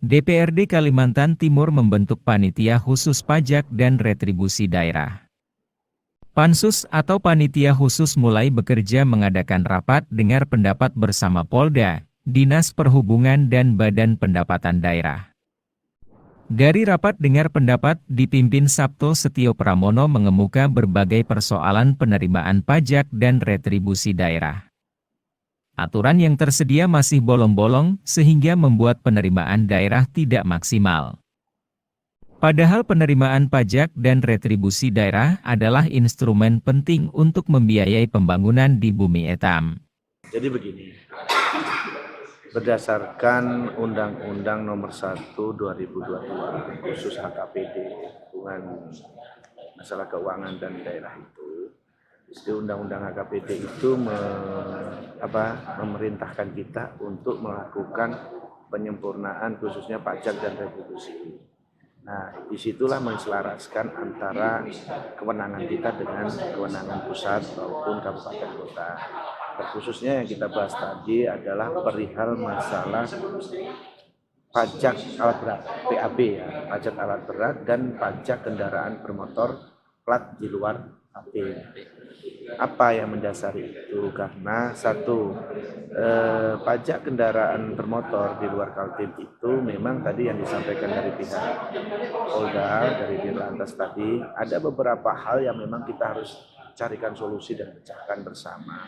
DPRD Kalimantan Timur membentuk Panitia Khusus Pajak dan Retribusi Daerah. Pansus atau Panitia Khusus mulai bekerja mengadakan rapat dengar pendapat bersama Polda, Dinas Perhubungan dan Badan Pendapatan Daerah. Dari rapat dengar pendapat dipimpin Sabto Setio Pramono mengemuka berbagai persoalan penerimaan pajak dan retribusi daerah. Aturan yang tersedia masih bolong-bolong sehingga membuat penerimaan daerah tidak maksimal. Padahal penerimaan pajak dan retribusi daerah adalah instrumen penting untuk membiayai pembangunan di Bumi Etam. Jadi begini, berdasarkan Undang-Undang Nomor 1 2022 khusus HKPD hubungan masalah keuangan dan daerah itu, di Undang-Undang HKPD itu memerintahkan kita untuk melakukan penyempurnaan khususnya pajak dan retribusi. Nah, disitulah menselaraskan antara kewenangan kita dengan kewenangan pusat maupun kabupaten kota. Khususnya yang kita bahas tadi adalah perihal masalah pajak alat berat, PAB ya, pajak alat berat dan pajak kendaraan bermotor plat di luar Kaltim. Apa yang mendasari itu? Karena satu, pajak kendaraan bermotor di luar Kaltim itu memang tadi yang disampaikan dari pihak Polda, dari Dirlantas tadi, ada beberapa hal yang memang kita harus carikan solusi dan pecahkan bersama.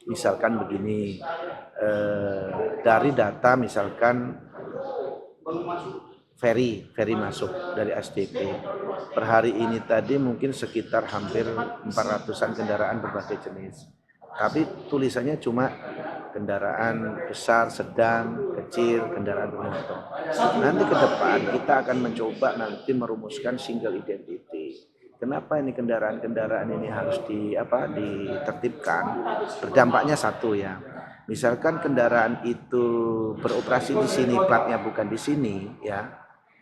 Misalkan begini, dari data misalkan ferry masuk dari SDP. Per hari ini tadi mungkin sekitar hampir 400-an kendaraan berbagai jenis. Tapi tulisannya cuma kendaraan besar, sedang, kecil, kendaraan bermotor. Nanti ke depan kita akan mencoba nanti merumuskan single identity. Kenapa ini kendaraan-kendaraan ini harus ditertibkan? Berdampaknya satu ya. Misalkan kendaraan itu beroperasi di sini, platnya bukan di sini, ya.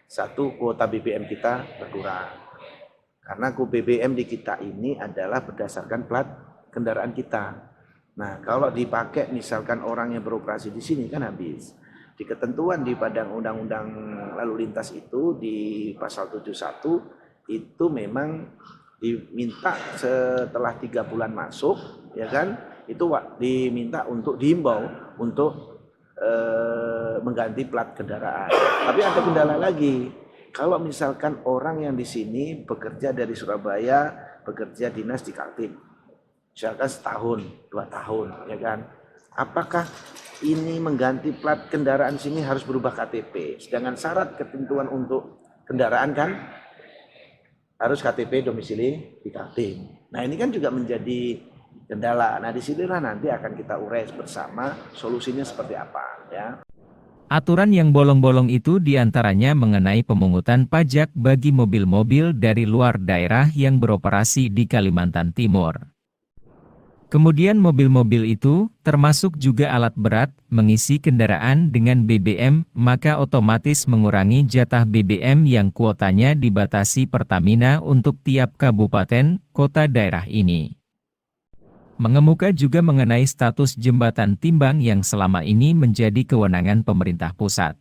Satu, kuota BBM kita berkurang. Karena kuota BBM di kita ini adalah berdasarkan plat kendaraan kita. Nah, kalau dipakai misalkan orang yang beroperasi di sini kan habis. Di ketentuan di Padang Undang-Undang Lalu Lintas itu di pasal 71 itu memang diminta setelah 3 bulan masuk, ya kan? Itu diminta untuk diimbau untuk mengganti plat kendaraan. Tapi ada kendala lagi. Kalau misalkan orang yang di sini bekerja dari Surabaya, bekerja dinas di Kaltim, misalkan setahun, 2 tahun, ya kan? Apakah ini mengganti plat kendaraan sini harus berubah KTP? Sedangkan syarat ketentuan untuk kendaraan kan harus KTP domisili di Kaltim. Nah, ini kan juga menjadi kendala. Nah, disinilah nanti akan kita urai bersama solusinya seperti apa, ya. Aturan yang bolong-bolong itu diantaranya mengenai pemungutan pajak bagi mobil-mobil dari luar daerah yang beroperasi di Kalimantan Timur. Kemudian mobil-mobil itu, termasuk juga alat berat, mengisi kendaraan dengan BBM, maka otomatis mengurangi jatah BBM yang kuotanya dibatasi Pertamina untuk tiap kabupaten, kota daerah ini. Mengemuka juga mengenai status jembatan timbang yang selama ini menjadi kewenangan pemerintah pusat.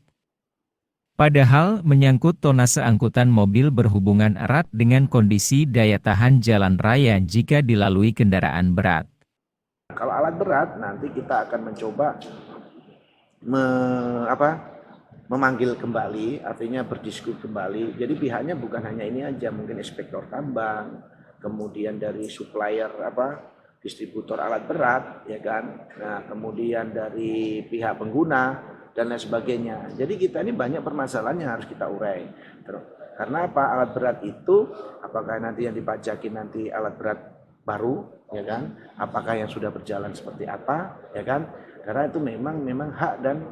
Padahal menyangkut tonase angkutan mobil berhubungan erat dengan kondisi daya tahan jalan raya jika dilalui kendaraan berat. Kalau alat berat nanti kita akan mencoba memanggil kembali, artinya berdiskusi kembali. Jadi pihaknya bukan hanya ini aja, mungkin inspektor tambang, kemudian dari supplier distributor alat berat, ya kan. Nah, kemudian dari pihak pengguna dan lain sebagainya. Jadi kita ini banyak permasalahan yang harus kita urai. Karena apa? Alat berat itu apakah nanti yang dipajakin nanti alat berat baru, ya kan? Apakah yang sudah berjalan seperti apa, ya kan? Karena itu memang hak dan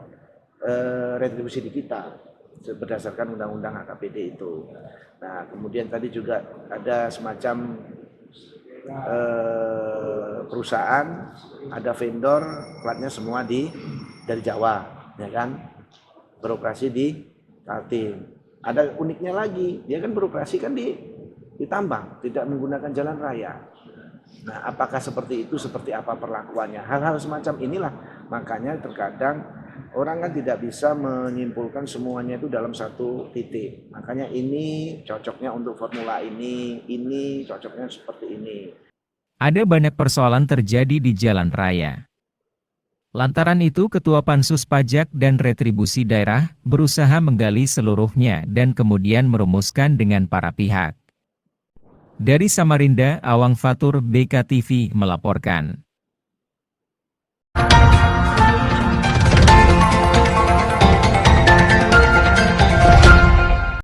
retribusi di kita berdasarkan undang-undang HKPD itu. Nah, kemudian tadi juga ada semacam perusahaan, ada vendor platnya semua dari Jawa, ya kan? Beroperasi di Kaltim. Ada uniknya lagi, dia kan beroperasi kan di tambang, tidak menggunakan jalan raya. Nah, apakah seperti itu, seperti apa perlakuannya? Hal-hal semacam inilah makanya terkadang Orang kan tidak bisa menyimpulkan semuanya itu dalam satu titik. Makanya ini cocoknya untuk formula ini cocoknya seperti ini. Ada banyak persoalan terjadi di jalan raya. Lantaran itu Ketua Pansus Pajak dan Retribusi Daerah berusaha menggali seluruhnya dan kemudian merumuskan dengan para pihak. Dari Samarinda, Awang Fatur, BKTV melaporkan.